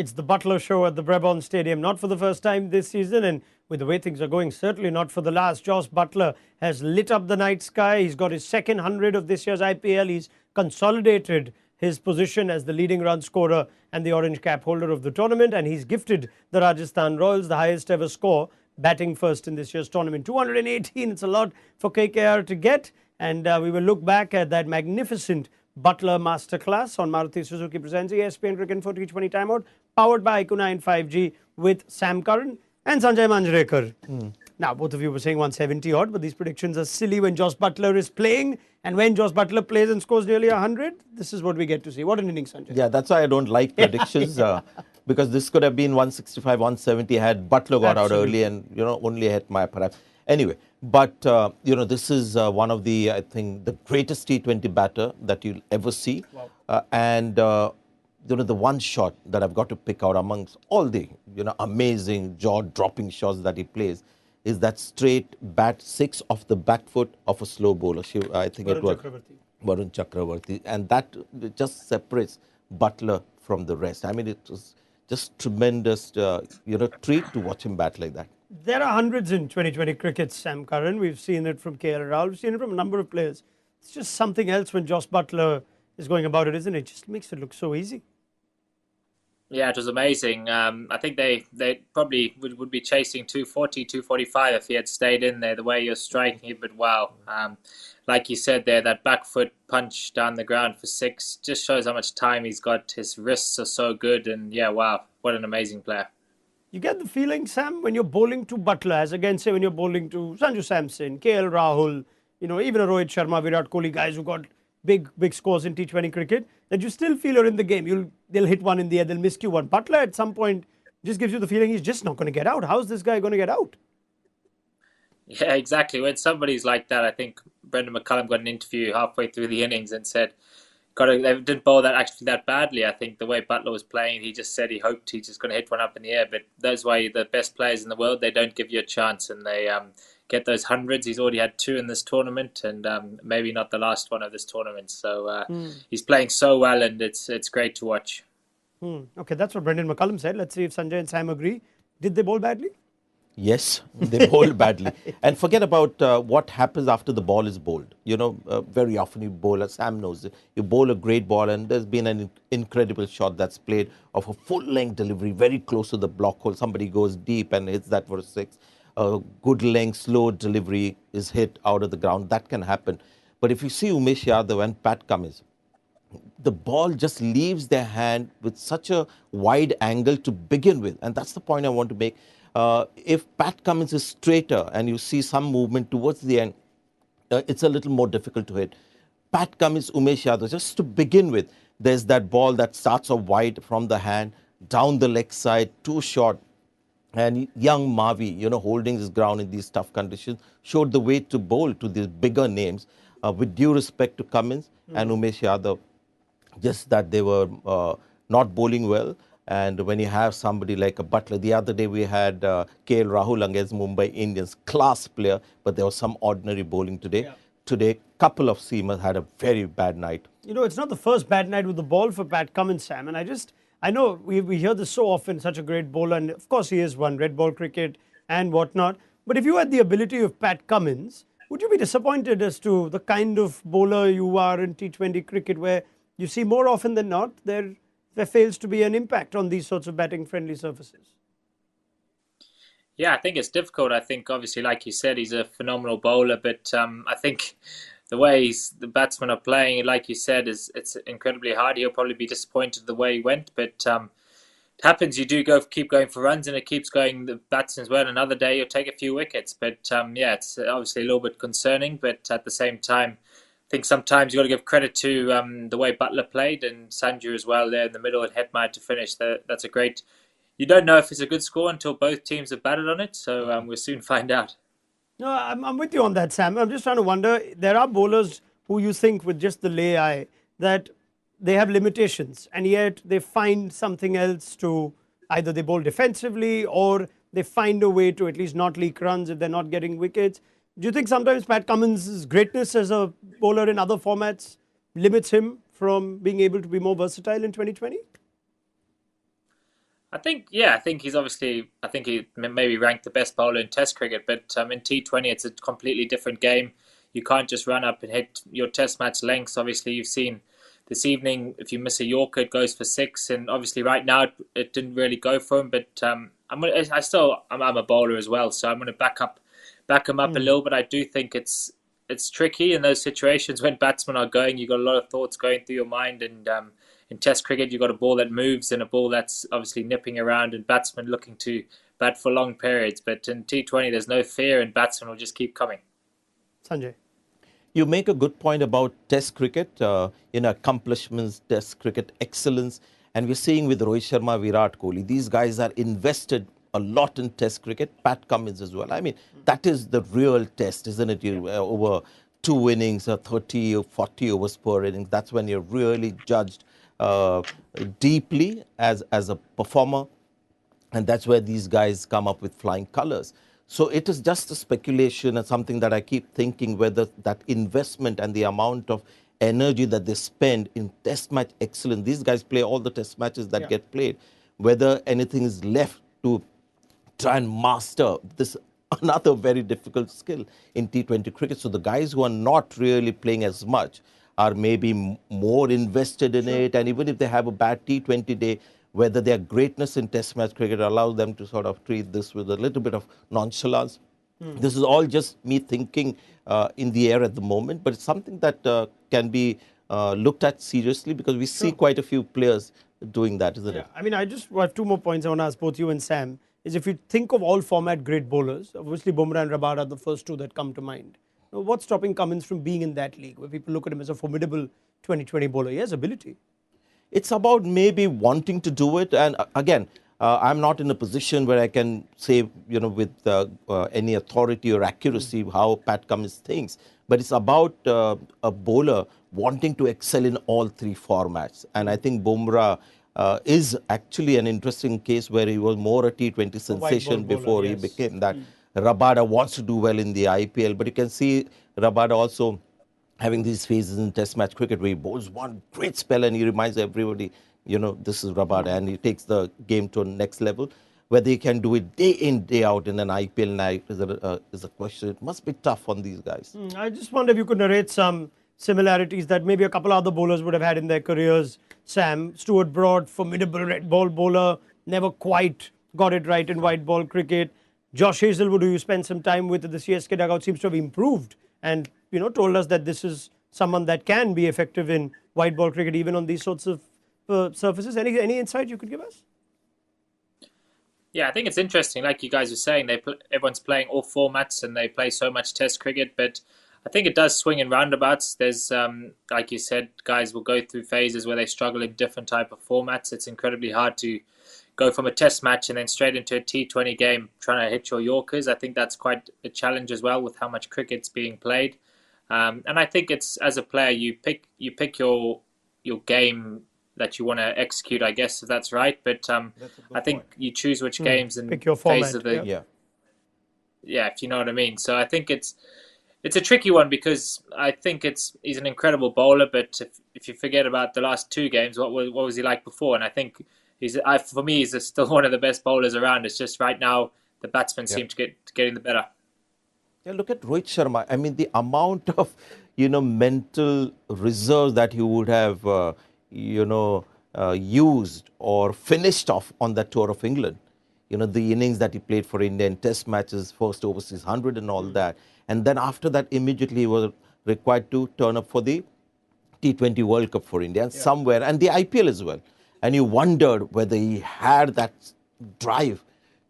It's the Butler show at the Brabant Stadium, not for the first time this season, and with the way things are going, certainly not for the last. Jos Buttler has lit up the night sky. He's got his second 100 of this year's IPL. He's consolidated his position as the leading run scorer and the orange cap holder of the tournament, and he's gifted the Rajasthan Royals the highest ever score, batting first in this year's tournament. 218, it's a lot for KKR to get, and we will look back at that magnificent Butler Masterclass on Maruti Suzuki presents ESPN Cricket Info T20 Timeout, powered by IQ9 5G with Sam Curran and Sanjay Manjrekar. Now, both of you were saying 170 odd, but these predictions are silly when Jos Buttler is playing. And when Jos Buttler plays and scores nearly 100, this is what we get to see. What an innings, Sanjay. Yeah, that's why I don't like predictions. Because this could have been 165, 170 had Butler got out early and, only hit my perhaps. Anyway, but, this is one of the, I think, the greatest T20 batter that you'll ever see. Wow. The one shot that I've got to pick out amongst all the, amazing jaw-dropping shots that he plays is that straight bat 6 off the back foot of a slow bowler. I think it was Varun Chakravarti. And that just separates Butler from the rest. I mean, it was just tremendous, treat to watch him bat like that. There are hundreds in 2020 cricket, Sam Curran. We've seen it from KL Rahul. We've seen it from a number of players. It's just something else when Jos Buttler is going about it, isn't it? It just makes it look so easy. Yeah, it was amazing. I think they probably would be chasing 240, 245 if he had stayed in there, the way you're striking it. But wow, like you said there, that back foot punch down the ground for 6 just shows how much time he's got. His wrists are so good. And yeah, wow, what an amazing player. You get the feeling, Sam, when you're bowling to Butler, as again, say when you're bowling to Sanju Samson, KL Rahul, even a Rohit Sharma, Virat Kohli, guys who got big scores in T20 cricket, that you still feel you're in the game. They'll hit one in the air, they'll miss you one. Butler at some point just gives you the feeling he's just not going to get out. How's this guy going to get out? Yeah, exactly. When somebody's like that, I think Brendan McCullum got an interview halfway through the innings and said, they didn't bowl that badly. I think the way Butler was playing, he just said he hoped he's just going to hit one up in the air. But that's why the best players in the world, they don't give you a chance, and they get those hundreds. He's already had 2 in this tournament, and maybe not the last one of this tournament. So he's playing so well, and it's great to watch. Okay, that's what Brendan McCullum said. Let's see if Sanjay and Sam agree. Did they bowl badly? Yes, they bowl badly. And forget about what happens after the ball is bowled. Very often you bowl, as Sam knows, you bowl a great ball, and there's been an incredible shot that's played of a full-length delivery, very close to the block hole. Somebody goes deep and hits that for a 6. A good length, slow delivery is hit out of the ground. That can happen. But if you see Umesh Yadav and Pat Cummins, the ball just leaves their hand with such a wide angle to begin with. And that's the point I want to make. If Pat Cummins is straighter and you see some movement towards the end, it's a little more difficult to hit. Pat Cummins, Umesh Yadav, just to begin with, there's that ball that starts off wide from the hand, down the leg side, too short. And young Mavi, holding his ground in these tough conditions, showed the way to bowl to these bigger names. With due respect to Cummins and Umesh Yadav, just that they were not bowling well. And when you have somebody like a Butler, the other day we had KL Rahul against Mumbai Indians, class player, but there was some ordinary bowling today. Yeah. Today, couple of seamers had a very bad night. It's not the first bad night with the ball for Pat Cummins, Sam. And I know we hear this so often, such a great bowler, and of course he is one, red ball cricket and whatnot. But if you had the ability of Pat Cummins, would you be disappointed as to the kind of bowler you are in T20 cricket, where you see more often than not there fails to be an impact on these sorts of batting-friendly surfaces? Yeah, I think it's difficult. I think, obviously, like you said, he's a phenomenal bowler. But I think the way the batsmen are playing, like you said, it's incredibly hard. He'll probably be disappointed the way he went. But it happens. You do keep going for runs, and it keeps going the batsman's well. Another day, you'll take a few wickets. But yeah, it's obviously a little bit concerning. But at the same time, I think sometimes you've got to give credit to the way Butler played, and Sanjay as well there in the middle at Hetmire to finish. That's a great... You don't know if it's a good score until both teams have batted on it, so we'll soon find out. No, I'm with you on that, Sam. I'm just trying to wonder, there are bowlers who you think with just the lay eye that they have limitations, and yet they find something else to... Either they bowl defensively or they find a way to at least not leak runs if they're not getting wickets. Do you think sometimes Pat Cummins' greatness as a bowler in other formats limits him from being able to be more versatile in 2020? I think he's obviously, I think he maybe ranked the best bowler in Test cricket, but in T20 it's a completely different game. You can't just run up and hit your Test match lengths. Obviously, you've seen this evening, if you miss a Yorker, it goes for six, and obviously right now it didn't really go for him. But I'm a bowler as well, so I'm going to back him up a little. But I do think it's tricky in those situations when batsmen are going. You've got a lot of thoughts going through your mind, and in Test cricket, you've got a ball that moves and a ball that's obviously nipping around, and batsmen looking to bat for long periods. But in T20, there's no fear, and batsmen will just keep coming. Sanjay. You make a good point about Test cricket, accomplishments, Test cricket excellence. And we're seeing with Rohit Sharma, Virat Kohli, these guys are invested a lot in Test cricket. Pat Cummins as well. I mean, that is the real test, isn't it? Over two innings, 30 or 40 overs per innings. That's when you're really judged deeply as a performer. And that's where these guys come up with flying colors. So it is just a speculation and something that I keep thinking whether that investment and the amount of energy that they spend in test match excellence, these guys play all the test matches that get played, whether anything is left to try and master this another very difficult skill in T20 cricket. So the guys who are not really playing as much are maybe more invested in it. And even if they have a bad T20 day, whether their greatness in Test match cricket allows them to sort of treat this with a little bit of nonchalance. This is all just me thinking in the air at the moment, but it's something that can be looked at seriously because we see quite a few players doing that, isn't it? I mean, I just have 2 more points I want to ask both you and Sam. Is if you think of all format great bowlers, obviously Bumrah and Rabada are the first two that come to mind. Now, what's stopping Cummins from being in that league where people look at him as a formidable 2020 bowler? He has ability. It's about maybe wanting to do it. And again, I'm not in a position where I can say, with any authority or accuracy how Pat Cummins thinks. But it's about a bowler wanting to excel in all three formats. And I think Bumrah is actually an interesting case where he was more a T20 sensation before he became that. Rabada wants to do well in the IPL. But you can see Rabada also having these phases in Test match cricket where he bowls one great spell and he reminds everybody, this is Rabada, and he takes the game to a next level. Whether he can do it day in, day out in an IPL night is a question. It must be tough on these guys. I just wonder if you could narrate some similarities that maybe a couple other bowlers would have had in their careers. Sam, Stuart Broad, formidable red ball bowler, never quite got it right in white ball cricket. Josh Hazlewood, who you spent some time with at the CSK dugout, seems to have improved and told us that this is someone that can be effective in white ball cricket even on these sorts of surfaces. Any insight you could give us? Yeah, I think it's interesting. Like you guys were saying, everyone's playing all formats and they play so much Test cricket, but I think it does swing in roundabouts. There's, like you said, guys will go through phases where they struggle in different type of formats. It's incredibly hard to go from a Test match and then straight into a T20 game trying to hit your Yorkers. I think that's quite a challenge as well with how much cricket's being played. And I think it's, as a player, you pick your game that you want to execute, I guess, if that's right. But I think you choose which games and pick your format, of the if you know what I mean. So I think it's a tricky one because I think he's an incredible bowler, but if you forget about the last two games, what was he like before? And I think for me, he's still one of the best bowlers around. It's just right now the batsmen seem to getting the better. Yeah, look at Rohit Sharma. I mean, the amount of mental reserves that he would have used or finished off on that tour of England. The innings that he played for India in Test matches, first overseas 100 and all that. And then after that, immediately he was required to turn up for the T20 World Cup for India and somewhere, and the IPL as well. And you wondered whether he had that drive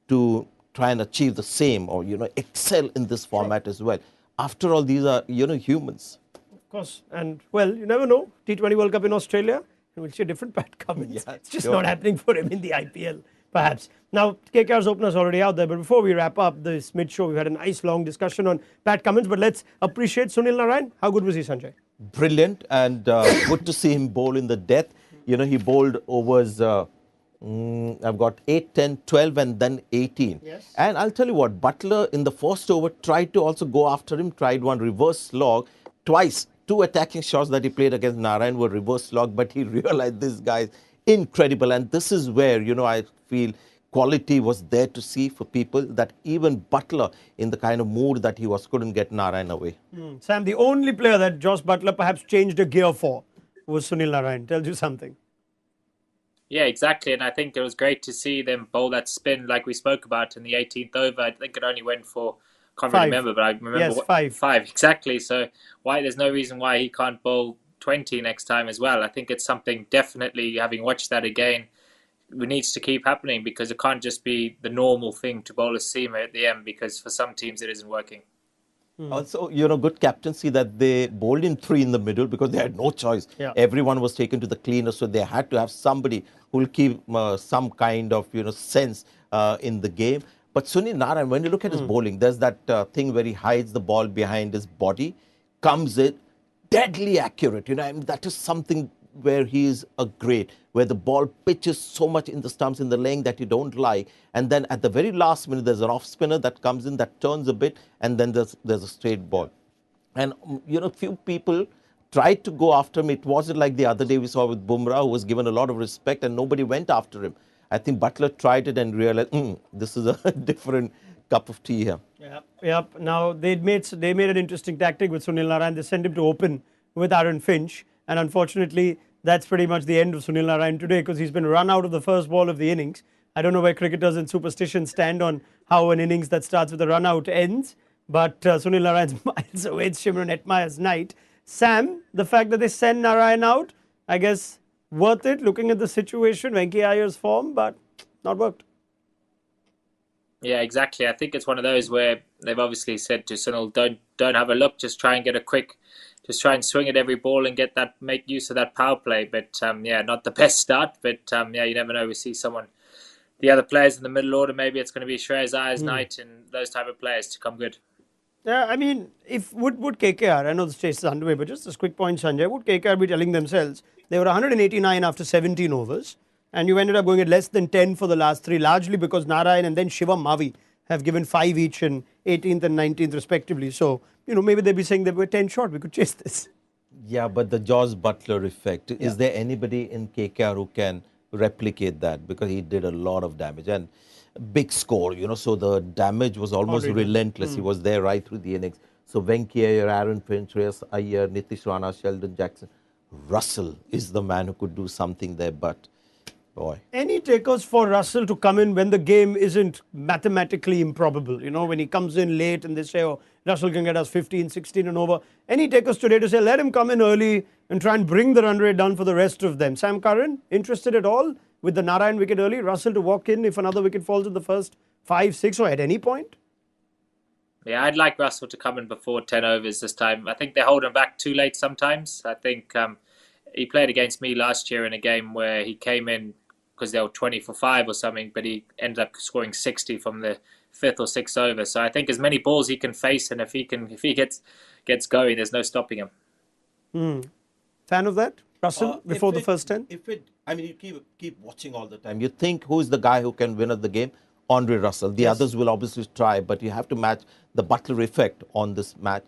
to try and achieve the same or, excel in this format as well. After all, these are, humans. Of course. And, well, you never know. T20 World Cup in Australia, and we'll see a different Pat Cummins. It's just not happening for him in the IPL, perhaps. Now, KKR's opener's already out there, but before we wrap up this mid-show, we've had a nice long discussion on Pat Cummins, but let's appreciate Sunil Narine. How good was he, Sanjay? Brilliant, and good to see him bowl in the death. He bowled overs, I've got 8, 10, 12 and then 18. Yes. And I'll tell you what, Butler in the first over tried to also go after him, tried one reverse slog twice. Two attacking shots that he played against Narine were reverse slog, but he realized this guy incredible. And this is where, I feel quality was there to see for people, that even Butler, in the kind of mood that he was, couldn't get Narayan away. Sam, the only player that Josh Butler perhaps changed a gear for was Sunil Narayan. Tells you something. Yeah, exactly. And I think it was great to see them bowl that spin like we spoke about in the 18th over. I think it only went for, can't really remember, but I remember Yes, five. Five, exactly. So there's no reason why he can't bowl 20 next time as well. I think it's something, definitely, having watched that again, it needs to keep happening, because it can't just be the normal thing to bowl a seamer at the end, because for some teams it isn't working. Also, good captaincy that they bowled in 3 in the middle because they had no choice. Yeah. Everyone was taken to the cleaner, so they had to have somebody who will keep some kind of, sense in the game. But Sunil Narayan, when you look at his bowling, there's that thing where he hides the ball behind his body, comes in, deadly accurate. I mean, that is something where he is a great, where the ball pitches so much in the stumps, in the lane that you don't like. And then at the very last minute, there's an off spinner that comes in, that turns a bit, and then there's a straight ball. And, few people tried to go after him. It wasn't like the other day we saw with Bumrah, who was given a lot of respect and nobody went after him. I think Butler tried it and realized, this is a different cup of tea here. Yep. Now, they made an interesting tactic with Sunil Narayan. They sent him to open with Aaron Finch. And unfortunately, that's pretty much the end of Sunil Narayan today, because he's been run out of the first ball of the innings. I don't know where cricketers and superstition stand on how an innings that starts with a run out ends. But Sunil Narayan's miles away. It's Shimron Etmaya's night. Sam, the fact that they send Narayan out, I guess, worth it looking at the situation, Venki Iyer's form, but not worked. Yeah, exactly. I think it's one of those where they've obviously said to Sunil, don't have a look, just try and get a quick, just try and swing at every ball and make use of that power play. But not the best start. But you never know. We see the other players in the middle order. Maybe it's going to be Shreyas Iyer's night, and those type of players to come good. Yeah, I mean, would KKR, I know the stage is underway, but just this quick point, Sanjay, would KKR be telling themselves they were 189 after 17 overs, and you ended up going at less than 10 for the last 3, largely because Narayan and then Shivam Mavi have given 5 each in 18th and 19th respectively. So, maybe they'd be saying they were 10 short, we could chase this. Yeah, but the Josh Butler effect, is there anybody in KKR who can replicate that? Because he did a lot of damage and big score, so the damage was almost relentless. He was there right through the innings. So Venki Iyer, Aaron Finch, Shreyas Iyer, Nitish Rana, Sheldon Jackson, Russell is the man who could do something there, but boy. Any takers for Russell to come in when the game isn't mathematically improbable? When he comes in late and they say, oh, Russell can get us 15, 16 and over. Any takers today to say, let him come in early and try and bring the run rate down for the rest of them? Sam Curran, interested at all with the Narayan wicket early? Russell to walk in if another wicket falls in the first 5, 6 or at any point? Yeah, I'd like Russell to come in before 10 overs this time. I think they hold him back too late sometimes. I think he played against me last year in a game where he came in because they were 20 for 5 or something, but he ended up scoring 60 from the 5th or 6th over. So I think as many balls he can face, and if he gets going, there's no stopping him. Fan of that, Russell, before the first 10? You keep watching all the time. You think, who is the guy who can win at the game? Andre Russell. The others will obviously try, but you have to match the Butler effect on this match.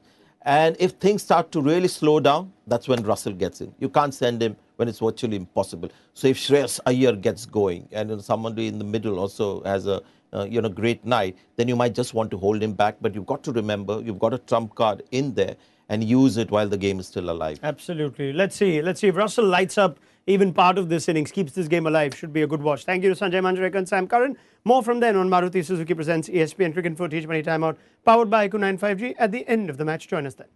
And if things start to really slow down, that's when Russell gets in. You can't send him when it's virtually impossible. So if Shreyas Iyer gets going and somebody in the middle also has a great night, then you might just want to hold him back. But you've got to remember, you've got a trump card in there and use it while the game is still alive. Absolutely. Let's see if Russell lights up even part of this innings, keeps this game alive. Should be a good watch. Thank you to Sanjay, Manjrekar and Sam Curran. More from then on Maruti Suzuki presents ESPN Cricket Info T20 Timeout, powered by IQ 95G. At the end of the match, join us then.